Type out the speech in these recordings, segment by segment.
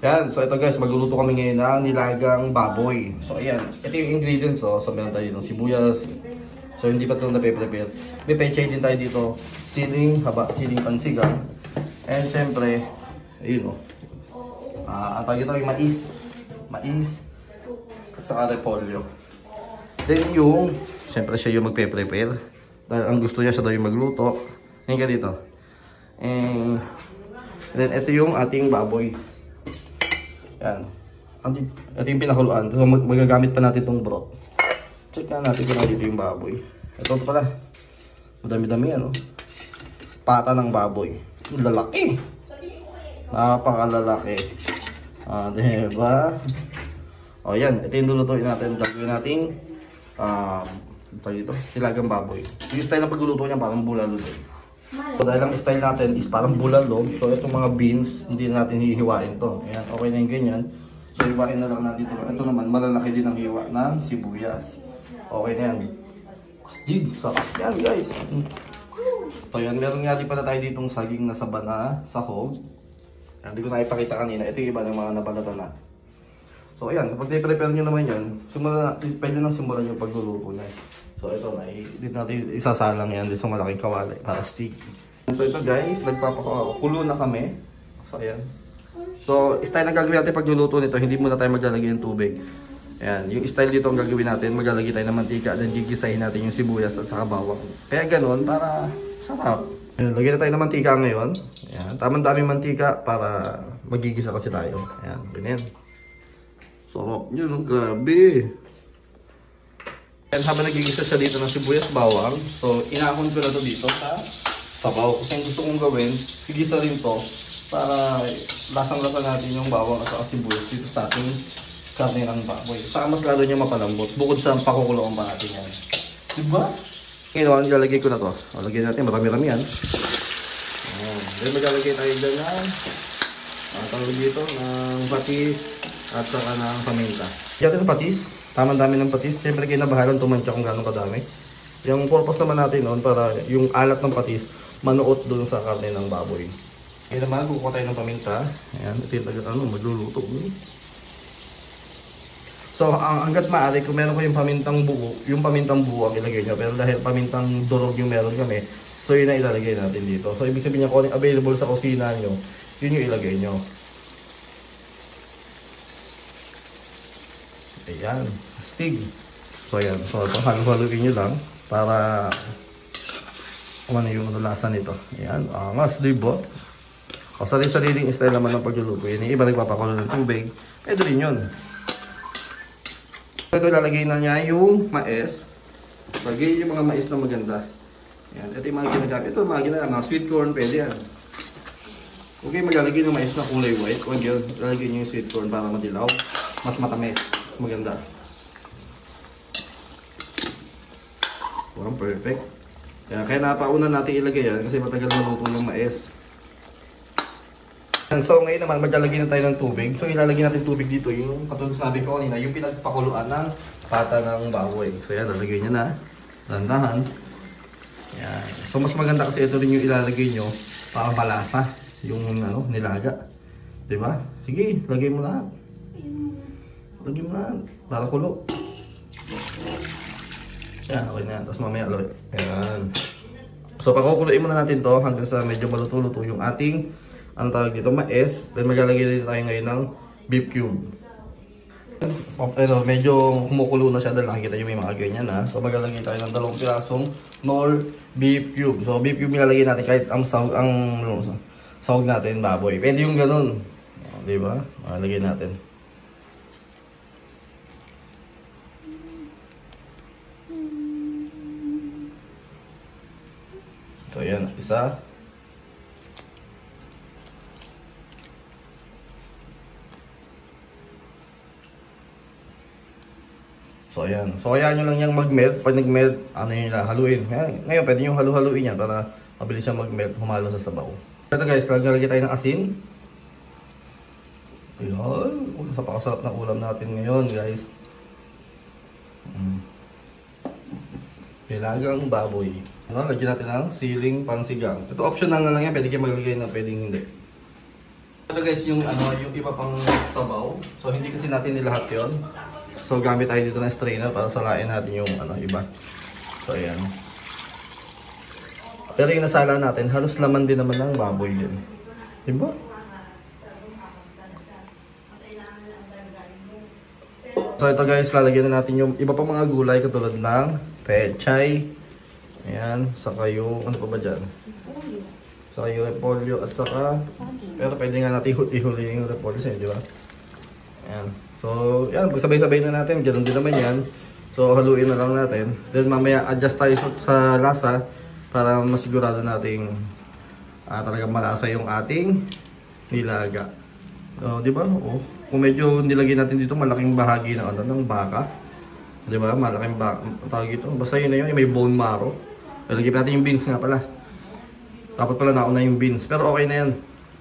Yan, so ito guys, magluluto kami ngayon ng nilagang baboy. So ayan, ito yung ingredients oh. So meron tayo ng sibuyas. So hindi pa ito na-prepare. May pechay din tayo dito. Siling pansigang. And syempre, ayun oh. Ang tawag ito yung mais. Mais. At saka repolyo. Then yung, syempre siya yung magpe-prepare. Dahil ang gusto niya siya daw yung magluto. Ngayon ka dito. And then ito yung ating baboy. Yan. Ito yung pinakuluan. So magagamit pa natin itong broth. Check na natin kung dito yung baboy. Ito pala. Madami-dami yan. Oh. Pata ng baboy. Lalaki. Napakalalaki. Diba? O yan. Ito yung lulutuin natin. Gagawin natin ito. Nilagang baboy. Yung style na pagluluto niya parang bulalo din. So dahil ang style natin is parang bulalo, so itong mga beans, hindi natin hihiwain to. Ayan, okay na yung ganyan. So hiwain na lang natin ito. Ito naman, malalaki din ang hiwa ng sibuyas. Okay na yan. Astig, sarap yan guys. So yan, meron nga din pala tayo ditong saging na saba na sahog. Hindi ko na ipakita kanina. Ito yung iba ng mga nabalatan na. So ayan, kapag i-prepare nyo naman yan, pwede nang simulan yung pagluluto na. So ito na, dito natin isasalang yan dito sa malaking kawali para sticky. So ito guys, nagpapakulo na kami. So ayan. So style na gagawin natin pagluluto nito, hindi muna tayo maglalagay ng tubig. Ayan, yung style dito ang gagawin natin, maglalagay tayo ng mantika, then gigisahin natin yung sibuyas at saka bawang. Kaya ganun, para sarap. Ayan, lagyan na tayo ng mantika ngayon. Ayan, tamang daming mantika para magigisa kasi tayo. Ayan, ganyan. Sarap nyo, no? Grabe. And habang nagigisa siya dito ng sibuyas bawang, so inahon ko na to dito sa sabaw. Kasi ang gusto kong gawin, igisa rin to para lasang-lasa natin yung bawang at saka sibuyas dito sa ating karne ng baboy. Saka mas lalo niya mapalambot, bukod sa pakukuloan pa natin yan. Diba? Ngayon, ilalagay ko na to. Lagyan natin, marami-rami yan. Then maglalagay tayo dyan ng tawag dito, ng patis at saka ng paminta. Yan yung patis. Tamang dami ng patis. Siyempre kinabahalan tumansya kung gano'ng kadami. Yung purpose naman natin noon para yung alat ng patis manuot doon sa karne ng baboy. Kaya naman kukuha tayo ng paminta. Ayan, ito yung magluluto. So hanggat maaari kung meron ko yung pamintang buo ang ilagay nyo. Pero dahil pamintang durog yung meron kami, so yun na ilalagay natin dito. So ibig sabihin niya kung available sa kusina nyo, yun yung ilagay nyo. Ayan, astig. So ayan, so halo-haluin nyo lang para ano yung lasa nito. Ayan, angas, diba? O sarili-sariling style naman ng pagluluto. Yan yung iba nagpapakulo ng tubig. Pwede rin yun. Ito ilalagay na niya yung mais. Lagay yung mga mais na maganda. Ayan, ito yung mga ginagamit. Ito mga ginagamit, mga sweet corn, pwede yan. Okay, maglalagay ng mais na kulay white. Huwag yun, ilalagay nyo yung sweet corn para madilaw. Mas matamis. Maganda. Wow, perfect. Kaya napauna natin ilagay yan kasi matagal maluto yung mais. So ngayon naman maglalagay na tayo ng tubig. So ilalagay natin tubig dito yung katulad sabi ko kanina, yung pinagpakuluan ng pata ng baboy. So yan, lalagay niya na. Dahan-dahan. Yan. So mas maganda kasi ito rin yung ilalagay nyo para malasa yung nilaga. Diba? Sige, lagay mo lahat. Lagyan mo na, para kulo. Yan, okay na yan. Tapos mamaya ulit. Ayan. So pakukuluin muna natin to hanggang sa medyo maluto-luto yung ating, anong tawag dito, mais. Then maglalagay din tayo ngayon ng beef cube. Medyo kumukulo na siya dahil nakikita nyo may mga ganyan ha. So maglalagay tayo ng 2 pirasong nor beef cube. So beef cube nilalagay natin kahit ang sahog natin baboy. Pwede yung ganun. Diba? Lagay natin. So yan, isa. So ayan. So ayan nyo lang yung mag-melt. Pag nag-melt, ano yun lang, haluin. Ngayon, pwede nyo halu-haluin yan para mabilis siyang mag-melt, humalo sa sabaw. Ito guys, lagyan tayo ng asin. Ayan. Napakasarap ng ulam natin ngayon guys. Nilagang baboy. Lagyan natin ng siling pansigang. Ito optional na lang yan. Pwede kayo maglagay na, pwedeng hindi. Ito guys, yung iba pang sabaw. So hindi kasi natin nilahat 'yon. So gamit tayo dito ng strainer para salain natin yung iba. So ayan. Pero yung nasala natin, halos laman din naman ng baboy din. Diba? So ito guys, lalagyan na natin yung iba pang mga gulay katulad ng pechay. Ayan, saka yung ano pa ba dyan? Saka yung repolyo at saka, pero pwede nga natin ihuli yung repolyo sa'yo, di ba? Ayan. So, yan, pagsabay-sabay na natin, ganoon din naman yan. So, haluin na lang natin. Then mamaya adjust tayo sa lasa para masigurado nating talagang malasa yung ating nilaga. So, di ba? Oh, kung medyo nilagay natin dito malaking bahagi ng baka. Di ba? Malaking tawag ito. Basta yun na yun, may bone marrow. Lagyan natin yung beans nga pala. Dapat pala nauna yung beans. Pero okay na yan.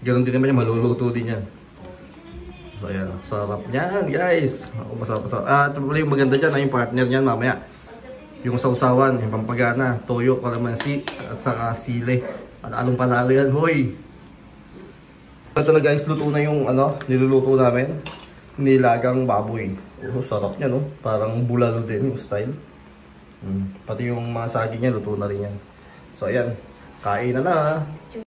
Ganoon din naman yan, maluluto din yan. So ayan, sarap niyan guys. Masarap. Ito pala yung maganda dyan, yung partner niyan mamaya. Yung sausawan, yung pampagana, toyo, kalamansi, at saka sile. Panalong-panalo yan, hoy! Ito na guys, luto na yung niluluto namin. Nilagang baboy. Oh, sarap niya, no? Parang bulalo din yung style. Pati yung mga saging niya, luto na rin yan. So ayan, kain na na.